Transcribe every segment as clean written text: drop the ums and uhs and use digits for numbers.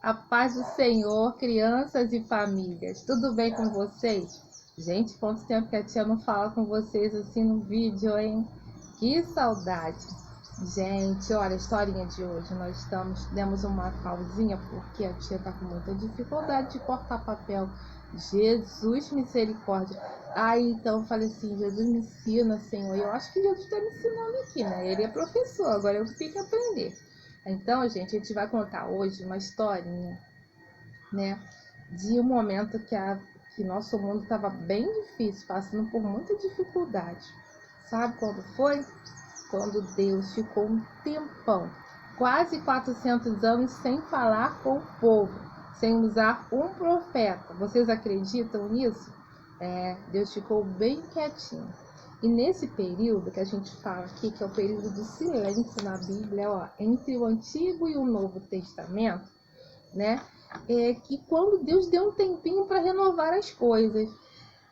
A paz do Senhor, crianças e famílias. Tudo bem com vocês? Gente, quanto tempo que a tia não fala com vocês assim no vídeo, hein? Que saudade! Gente, olha a historinha de hoje. Demos uma pausinha porque a tia tá com muita dificuldade de cortar papel. Jesus, misericórdia. Aí então eu falei assim, Jesus me ensina, Senhor. E eu acho que Jesus está me ensinando aqui, né? Ele é professor, agora eu tenho que aprender. Então, gente, a gente vai contar hoje uma historinha, né, de um momento que nosso mundo estava bem difícil, passando por muita dificuldade. Sabe quando foi? Quando Deus ficou um tempão, quase 400 anos, sem falar com o povo, sem usar um profeta. Vocês acreditam nisso? Deus ficou bem quietinho. E nesse período que a gente fala aqui, que é o período do silêncio na Bíblia, ó, entre o Antigo e o Novo Testamento, né? Que quando Deus deu um tempinho para renovar as coisas.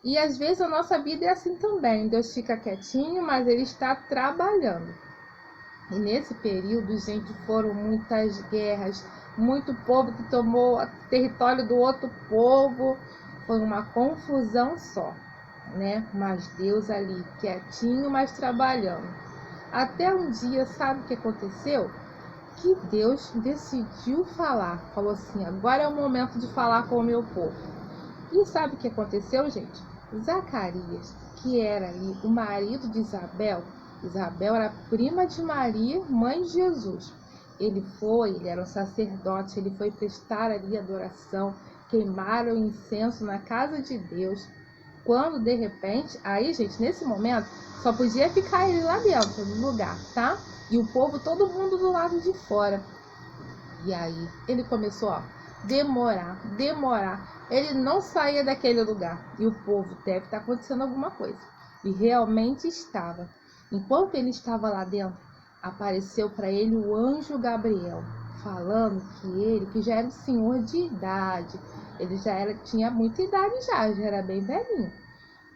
E às vezes a nossa vida é assim também. Deus fica quietinho, mas Ele está trabalhando. E nesse período, gente, foram muitas guerras, muito povo que tomou território do outro povo. Foi uma confusão só, né? Mas Deus ali, quietinho, mas trabalhando. Até um dia, sabe o que aconteceu? Que Deus decidiu falar. Falou assim, agora é o momento de falar com o meu povo. E sabe o que aconteceu, gente? Zacarias, que era ali o marido de Isabel. Isabel era prima de Maria, mãe de Jesus. Ele era um sacerdote, ele foi prestar ali adoração, queimaram incenso na casa de Deus. Quando de repente, aí gente, nesse momento, só podia ficar ele lá dentro do lugar, tá? E o povo, todo mundo do lado de fora. E aí ele começou a demorar. Ele não saía daquele lugar. E o povo, deve estar acontecendo alguma coisa. E realmente estava. Enquanto ele estava lá dentro, apareceu para ele o anjo Gabriel, falando que já era um senhor de idade. Ele tinha muita idade já era bem velhinho.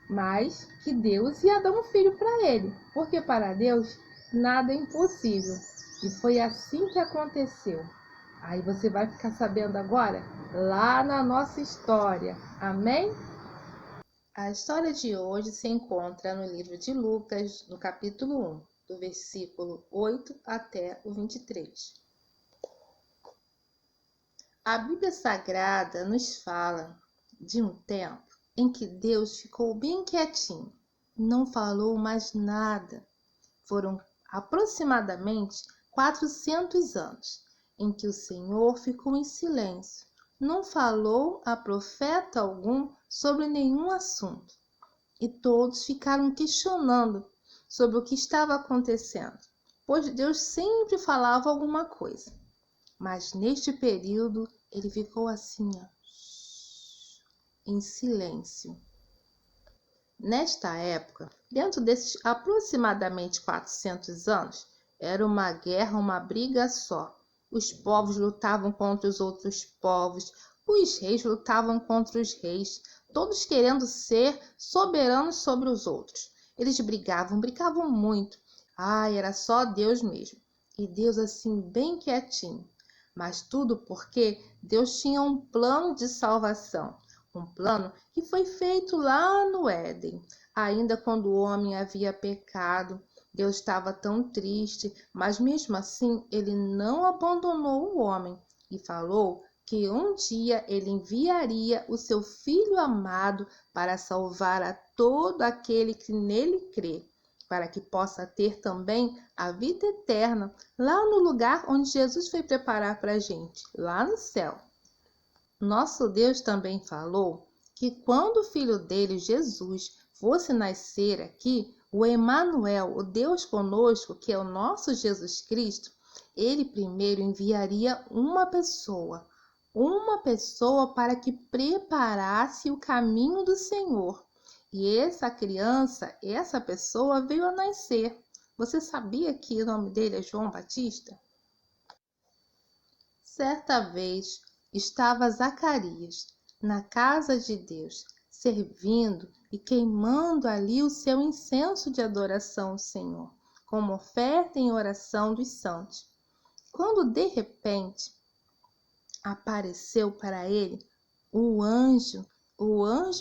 Mas que Deus ia dar um filho para ele. Porque para Deus nada é impossível. E foi assim que aconteceu. Aí você vai ficar sabendo agora, lá na nossa história. Amém? A história de hoje se encontra no livro de Lucas, no capítulo 1, do versículo 8 até o 23. A Bíblia Sagrada nos fala de um tempo em que Deus ficou bem quietinho, não falou mais nada. Foram aproximadamente 400 anos em que o Senhor ficou em silêncio, não falou a profeta algum sobre nenhum assunto. E todos ficaram questionando sobre o que estava acontecendo, pois Deus sempre falava alguma coisa. Mas neste período ele ficou assim, ó, em silêncio. Nesta época, dentro desses aproximadamente 400 anos, era uma guerra, uma briga só. Os povos lutavam contra os outros povos, os reis lutavam contra os reis, todos querendo ser soberanos sobre os outros. Eles brigavam muito. Era só Deus mesmo. E Deus assim, bem quietinho. Mas tudo porque Deus tinha um plano de salvação. Um plano que foi feito lá no Éden. Ainda quando o homem havia pecado, Deus estava tão triste, mas mesmo assim ele não abandonou o homem e falou que um dia ele enviaria o seu Filho amado para salvar a todo aquele que nele crê, para que possa ter também a vida eterna lá no lugar onde Jesus foi preparar para a gente, lá no céu. Nosso Deus também falou que quando o Filho dele, Jesus, fosse nascer aqui, o Emanuel, o Deus conosco, que é o nosso Jesus Cristo, ele primeiro enviaria uma pessoa para que preparasse o caminho do Senhor. E essa criança, essa pessoa veio a nascer. Você sabia que o nome dele é João Batista? Certa vez estava Zacarias na casa de Deus, servindo e queimando ali o seu incenso de adoração ao Senhor, como oferta em oração dos santos. Quando de repente apareceu para ele o anjo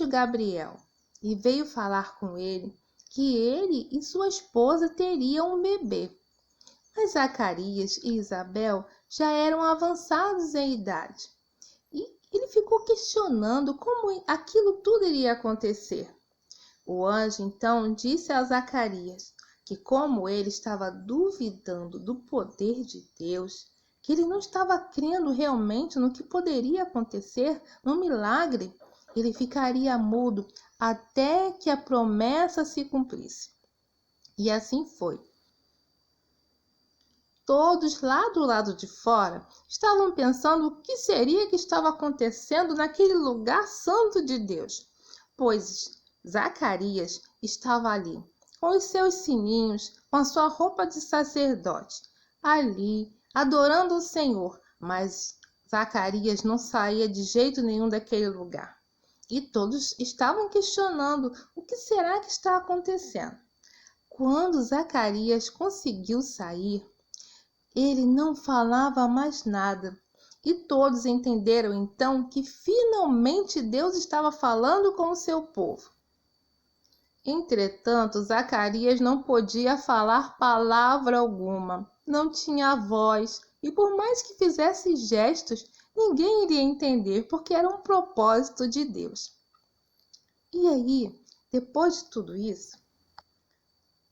Gabriel, e veio falar com ele que ele e sua esposa teriam um bebê. Mas Zacarias e Isabel já eram avançados em idade, e ele ficou questionando como aquilo tudo iria acontecer. O anjo então disse a Zacarias que, como ele estava duvidando do poder de Deus, que ele não estava crendo realmente no que poderia acontecer, no milagre, ele ficaria mudo até que a promessa se cumprisse. E assim foi. Todos lá do lado de fora estavam pensando o que seria que estava acontecendo naquele lugar santo de Deus, pois Zacarias estava ali, com os seus sininhos, com a sua roupa de sacerdote, ali, adorando o Senhor, mas Zacarias não saía de jeito nenhum daquele lugar. E todos estavam questionando o que será que está acontecendo. Quando Zacarias conseguiu sair, ele não falava mais nada. E todos entenderam então que finalmente Deus estava falando com o seu povo. Entretanto, Zacarias não podia falar palavra alguma, não tinha voz, e por mais que fizesse gestos, ninguém iria entender, porque era um propósito de Deus. E aí, depois de tudo isso,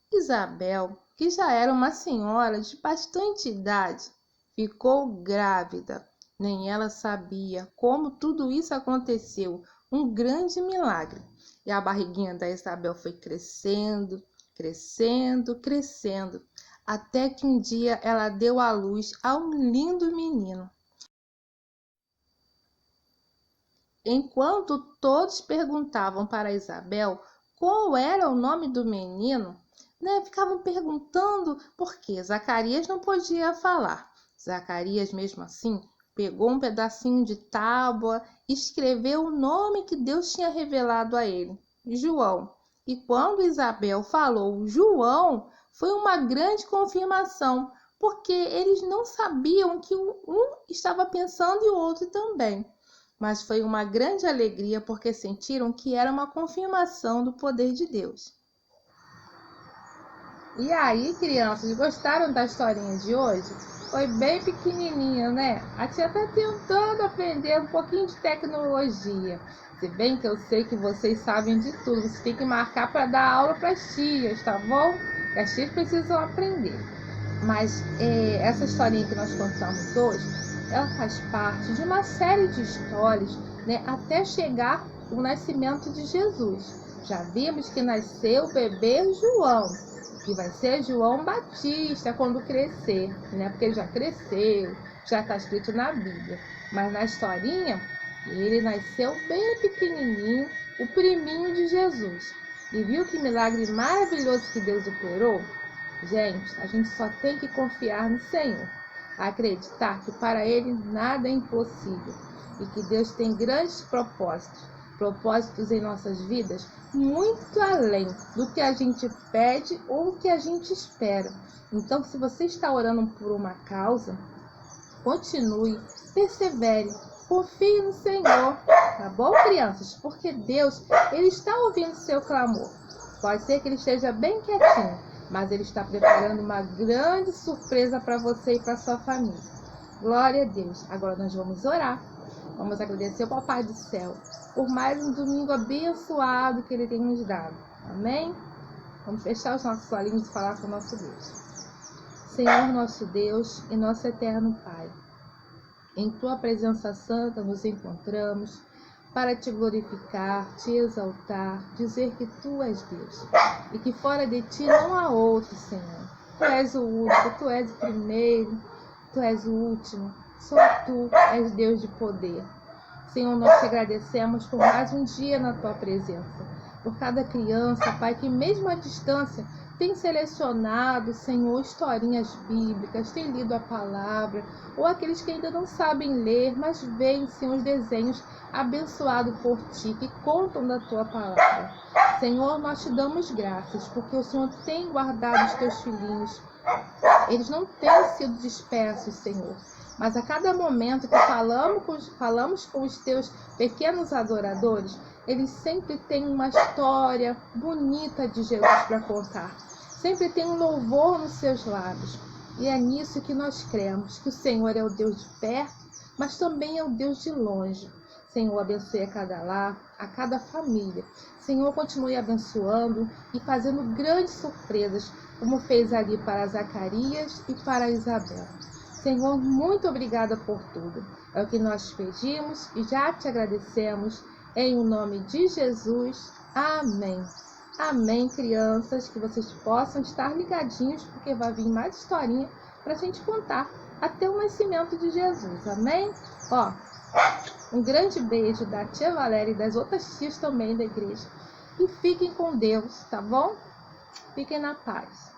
Isabel, que já era uma senhora de bastante idade, ficou grávida. Nem ela sabia como tudo isso aconteceu, um grande milagre. E a barriguinha da Isabel foi crescendo, crescendo, crescendo, até que um dia ela deu à luz a um lindo menino. Enquanto todos perguntavam para Isabel qual era o nome do menino, ficavam perguntando por que Zacarias não podia falar. Zacarias, mesmo assim, pegou um pedacinho de tábua e escreveu o nome que Deus tinha revelado a ele, João. E quando Isabel falou João, foi uma grande confirmação, porque eles não sabiam que um estava pensando e o outro também. Mas foi uma grande alegria porque sentiram que era uma confirmação do poder de Deus. E aí, crianças, gostaram da historinha de hoje? Foi bem pequenininha, né? A tia tá tentando aprender um pouquinho de tecnologia. Se bem que eu sei que vocês sabem de tudo, vocês têm que marcar para dar aula para as tias, tá bom? Que as tias precisam aprender. Mas essa historinha que nós contamos hoje, ela faz parte de uma série de histórias, até chegar o nascimento de Jesus. Já vimos que nasceu o bebê João, que vai ser João Batista quando crescer, porque ele já cresceu, já está escrito na Bíblia. Mas na historinha, ele nasceu bem pequenininho, o priminho de Jesus. E viu que milagre maravilhoso que Deus operou? Gente, a gente só tem que confiar no Senhor, acreditar que para Ele nada é impossível e que Deus tem grandes propósitos em nossas vidas, muito além do que a gente pede ou que a gente espera. Então, se você está orando por uma causa, continue, persevere, confie no Senhor, tá bom, crianças? Porque Deus, Ele está ouvindo seu clamor. Pode ser que Ele esteja bem quietinho, mas Ele está preparando uma grande surpresa para você e para sua família. Glória a Deus. Agora nós vamos orar. Vamos agradecer ao Papai do Céu por mais um domingo abençoado que Ele tem nos dado. Amém? Vamos fechar os nossos olhinhos e falar com o nosso Deus. Senhor, nosso Deus e nosso eterno Pai, em Tua presença santa nos encontramos para Te glorificar, Te exaltar, dizer que Tu és Deus e que fora de Ti não há outro, Senhor. Tu és o único, Tu és o primeiro, Tu és o último, só Tu és Deus de poder. Senhor, nós Te agradecemos por mais um dia na Tua presença, por cada criança, Pai, que mesmo à distância tem selecionado, Senhor, historinhas bíblicas, tem lido a palavra, ou aqueles que ainda não sabem ler, mas veem, Senhor, os desenhos abençoados por Ti, que contam da Tua palavra. Senhor, nós Te damos graças, porque o Senhor tem guardado os Teus filhinhos Eles não têm sido dispersos, Senhor. Mas a cada momento que falamos com os teus pequenos adoradores, eles sempre têm uma história bonita de Jesus para contar. Sempre tem um louvor nos seus lábios. E é nisso que nós cremos, que o Senhor é o Deus de perto, mas também é o Deus de longe. Senhor, abençoe a cada lar, a cada família. Senhor, continue abençoando e fazendo grandes surpresas, como fez ali para Zacarias e para Isabel. Senhor, muito obrigada por tudo. É o que nós pedimos e já te agradecemos. Em o nome de Jesus. Amém. Amém, crianças, que vocês possam estar ligadinhos, porque vai vir mais historinha para a gente contar até o nascimento de Jesus. Amém? Ó, um grande beijo da tia Valéria e das outras tias também da igreja. E fiquem com Deus, tá bom? Fiquem na paz.